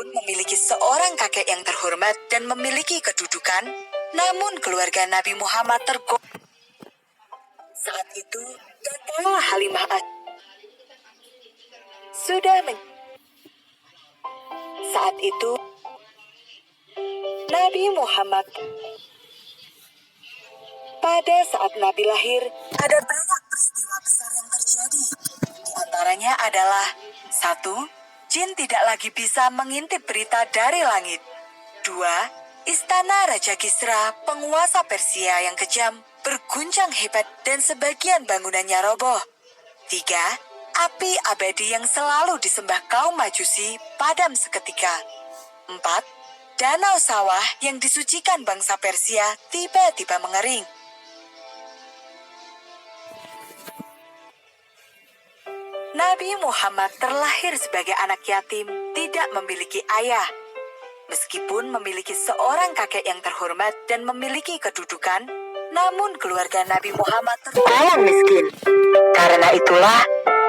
Meskipun memiliki seorang kakek yang terhormat dan memiliki kedudukan, namun keluarga Nabi Muhammad Saat itu, datanglah Halimah Saat itu, Nabi Muhammad. Pada saat Nabi lahir, ada banyak peristiwa besar yang terjadi. Di antaranya adalah 1. Jin tidak lagi bisa mengintip berita dari langit. 2. Istana Raja Kisra, penguasa Persia yang kejam, berguncang hebat dan sebagian bangunannya roboh. 3. Api abadi yang selalu disembah kaum Majusi padam seketika. 4. Danau sawah yang disucikan bangsa Persia tiba-tiba mengering. Nabi Muhammad terlahir sebagai anak yatim, tidak memiliki ayah. Meskipun memiliki seorang kakek yang terhormat dan memiliki kedudukan, namun keluarga Nabi Muhammad tergolong miskin. Karena itulah,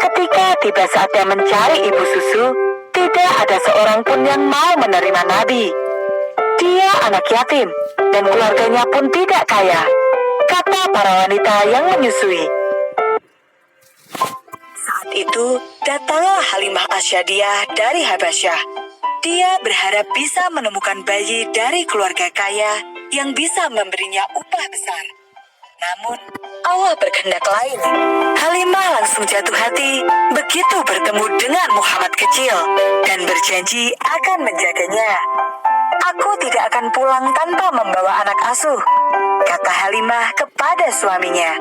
ketika tiba saatnya mencari ibu susu, tidak ada seorang pun yang mau menerima Nabi. Dia anak yatim, dan keluarganya pun tidak kaya, kata para wanita yang menyusui. Saat itu, datanglah Halimah Asyadiyah dari Habasyah. Dia berharap bisa menemukan bayi dari keluarga kaya yang bisa memberinya upah besar. Namun, Allah berkehendak lain. Halimah langsung jatuh hati begitu bertemu dengan Muhammad kecil dan berjanji akan menjaganya. Aku tidak akan pulang tanpa membawa anak asuh, kata Halimah kepada suaminya.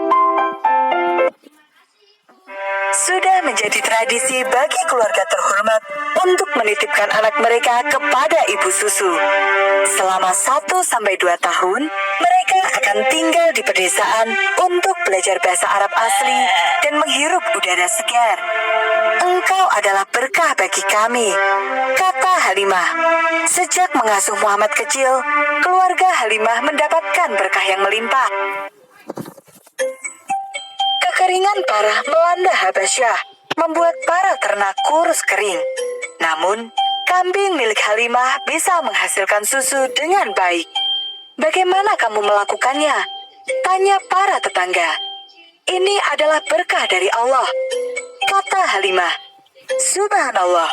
Sudah menjadi tradisi bagi keluarga terhormat untuk menitipkan anak mereka kepada ibu susu. Selama 1-2 tahun, mereka akan tinggal di pedesaan untuk belajar bahasa Arab asli dan menghirup udara segar. Engkau adalah berkah bagi kami, kata Halimah. Sejak mengasuh Muhammad kecil, keluarga Halimah mendapatkan berkah yang melimpah. Kekeringan parah melanda Habasyah, membuat para ternak kurus kering. Namun, kambing milik Halimah bisa menghasilkan susu dengan baik. Bagaimana kamu melakukannya? Tanya para tetangga. Ini adalah berkah dari Allah, kata Halimah. Subhanallah,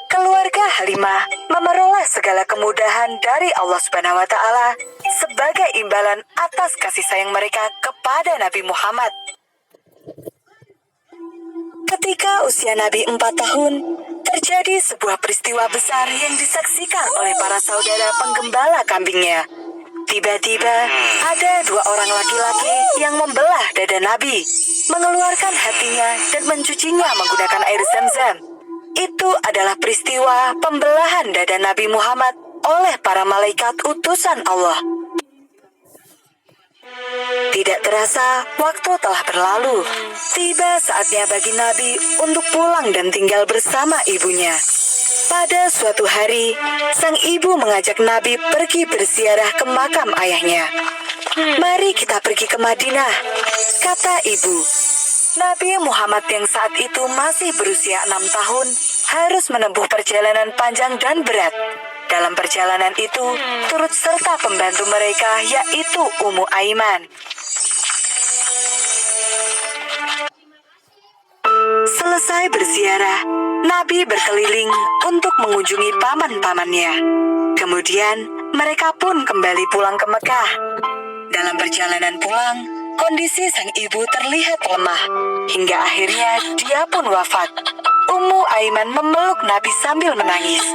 keluarga Halimah memeroleh segala kemudahan dari Allah Subhanahu wa Ta'ala sebagai imbalan atas kasih sayang mereka kepada Nabi Muhammad. Ketika usia Nabi 4 tahun, terjadi sebuah peristiwa besar yang disaksikan oleh para saudara penggembala kambingnya. Tiba-tiba, ada 2 orang laki-laki yang membelah dada Nabi, mengeluarkan hatinya dan mencucinya menggunakan air Zam-Zam. Itu adalah peristiwa pembelahan dada Nabi Muhammad oleh para malaikat utusan Allah. Tidak terasa, waktu telah berlalu. Tiba saatnya bagi Nabi untuk pulang dan tinggal bersama ibunya. Pada suatu hari, sang ibu mengajak Nabi pergi berziarah ke makam ayahnya. Mari kita pergi ke Madinah, kata ibu. Nabi Muhammad yang saat itu masih berusia 6 tahun harus menempuh perjalanan panjang dan berat. Dalam perjalanan itu, turut serta pembantu mereka yaitu Ummu Aiman. Selesai berziarah, Nabi berkeliling untuk mengunjungi paman-pamannya. Kemudian, mereka pun kembali pulang ke Mekah. Dalam perjalanan pulang, kondisi sang ibu terlihat lemah, hingga akhirnya dia pun wafat. Ummu Aiman memeluk Nabi sambil menangis.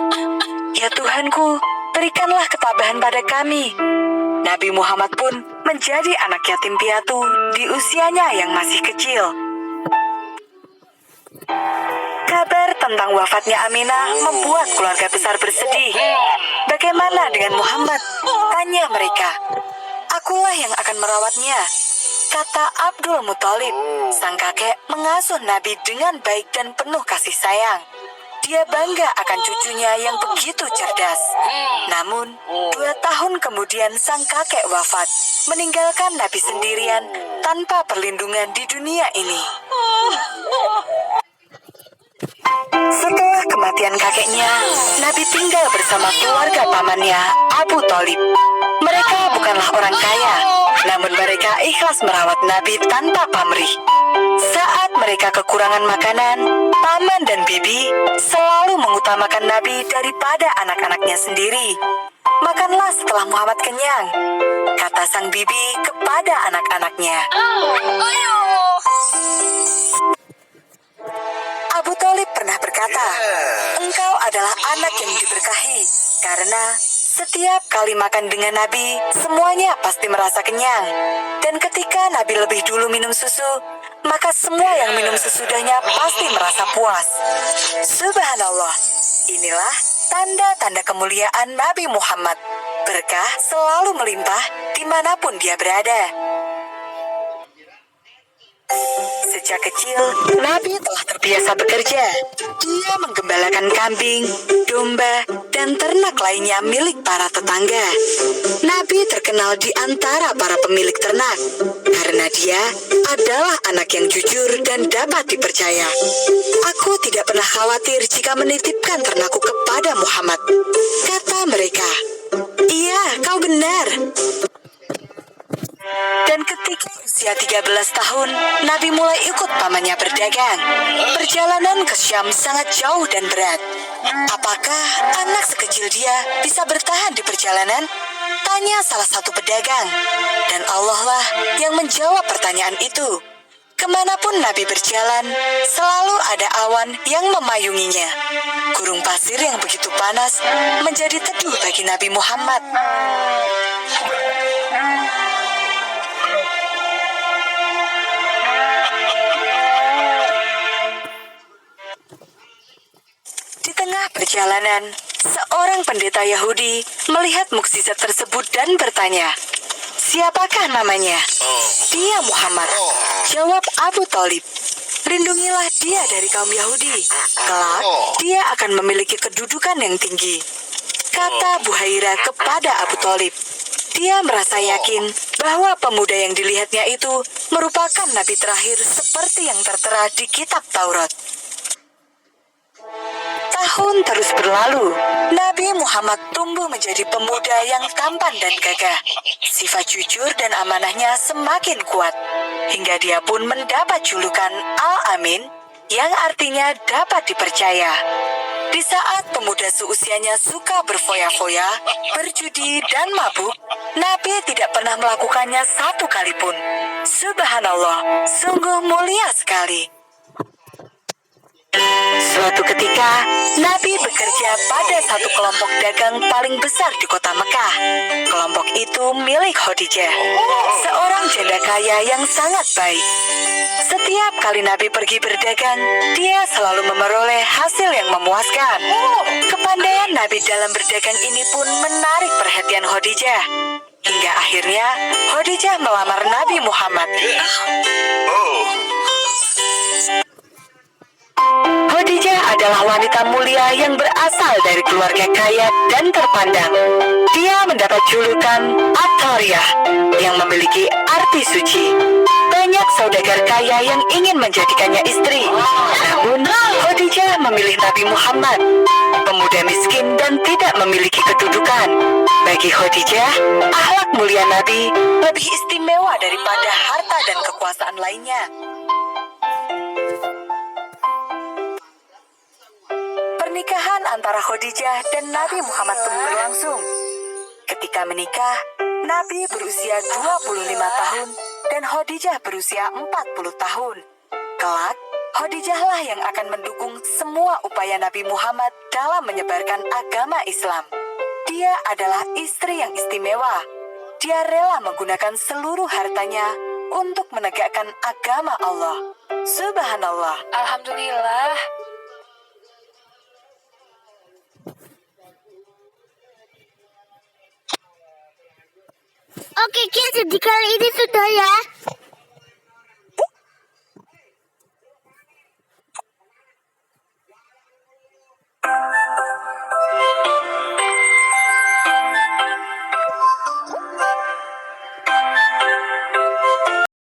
Ya Tuhanku, berikanlah ketabahan pada kami. Nabi Muhammad pun menjadi anak yatim piatu di usianya yang masih kecil. Kabar tentang wafatnya Aminah membuat keluarga besar bersedih. Bagaimana dengan Muhammad? Tanya mereka. Akulah yang akan merawatnya, kata Abdul Muthalib. Sang kakek mengasuh Nabi dengan baik dan penuh kasih sayang. Dia bangga akan cucunya yang begitu cerdas. Namun, 2 tahun kemudian sang kakek wafat, meninggalkan Nabi sendirian tanpa perlindungan di dunia ini. Setelah kematian kakeknya, Nabi tinggal bersama keluarga pamannya, Abu Thalib. Mereka bukanlah orang kaya, namun mereka ikhlas merawat Nabi tanpa pamrih. Saat mereka kekurangan makanan, paman dan bibi selalu mengutamakan Nabi daripada anak-anaknya sendiri. "Makanlah setelah Muhammad kenyang," kata sang bibi kepada anak-anaknya. Abu Thalib pernah berkata, "Engkau adalah anak yang diberkahi, karena setiap kali makan dengan Nabi, semuanya pasti merasa kenyang. Dan ketika Nabi lebih dulu minum susu, maka semua yang minum sesudahnya pasti merasa puas." Subhanallah, inilah tanda-tanda kemuliaan Nabi Muhammad. Berkah selalu melimpah dimanapun dia berada. Sejak kecil, Nabi telah terbiasa bekerja. Dia menggembalakan kambing, domba, dan ternak lainnya milik para tetangga. Nabi terkenal di antara para pemilik ternak karena dia adalah anak yang jujur dan dapat dipercaya. "Aku tidak pernah khawatir jika menitipkan ternakku kepada Muhammad," kata mereka. "Iya, kau benar." Dan ketika usia 13 tahun, Nabi mulai ikut pamannya berdagang. Perjalanan ke Syam sangat jauh dan berat. "Apakah anak sekecil dia bisa bertahan di perjalanan?" tanya salah satu pedagang. Dan Allah lah yang menjawab pertanyaan itu. Kemanapun Nabi berjalan, selalu ada awan yang memayunginya. Gurun pasir yang begitu panas menjadi teduh bagi Nabi Muhammad. Di tengah perjalanan, seorang pendeta Yahudi melihat mukjizat tersebut dan bertanya, "Siapakah namanya?" "Dia Muhammad," jawab Abu Thalib. "Lindungilah dia dari kaum Yahudi. Kelak, dia akan memiliki kedudukan yang tinggi," kata Buhaira kepada Abu Thalib. Dia merasa yakin bahwa pemuda yang dilihatnya itu merupakan nabi terakhir seperti yang tertera di kitab Taurat. Tahun terus berlalu, Nabi Muhammad tumbuh menjadi pemuda yang tampan dan gagah. Sifat jujur dan amanahnya semakin kuat, hingga dia pun mendapat julukan Al-Amin, yang artinya dapat dipercaya. Di saat pemuda seusianya suka berfoya-foya, berjudi, dan mabuk, Nabi tidak pernah melakukannya satu kali pun. Subhanallah, sungguh mulia sekali. Suatu ketika, Nabi bekerja pada satu kelompok dagang paling besar di kota Mekah. Kelompok itu milik Khadijah, seorang janda kaya yang sangat baik. Setiap kali Nabi pergi berdagang, dia selalu memperoleh hasil yang memuaskan. Kepandaian Nabi dalam berdagang ini pun menarik perhatian Khadijah. Hingga akhirnya, Khadijah melamar Nabi Muhammad. Khadijah adalah wanita mulia yang berasal dari keluarga kaya dan terpandang. Dia mendapat julukan At-Thariyah yang memiliki arti suci. Banyak saudagar kaya yang ingin menjadikannya istri. Namun, Khadijah memilih Nabi Muhammad, pemuda miskin dan tidak memiliki kedudukan. Bagi Khadijah, akhlak mulia Nabi lebih istimewa daripada harta dan kekuasaan lainnya. Pernikahan antara Khadijah dan Nabi Muhammad pun berlangsung. Ketika menikah, Nabi berusia 25 tahun dan Khadijah berusia 40 tahun. Kelak, Khadijahlah yang akan mendukung semua upaya Nabi Muhammad dalam menyebarkan agama Islam. Dia adalah istri yang istimewa. Dia rela menggunakan seluruh hartanya untuk menegakkan agama Allah. Subhanallah. Alhamdulillah. Oke, guys, jadi kali ini sudah ya.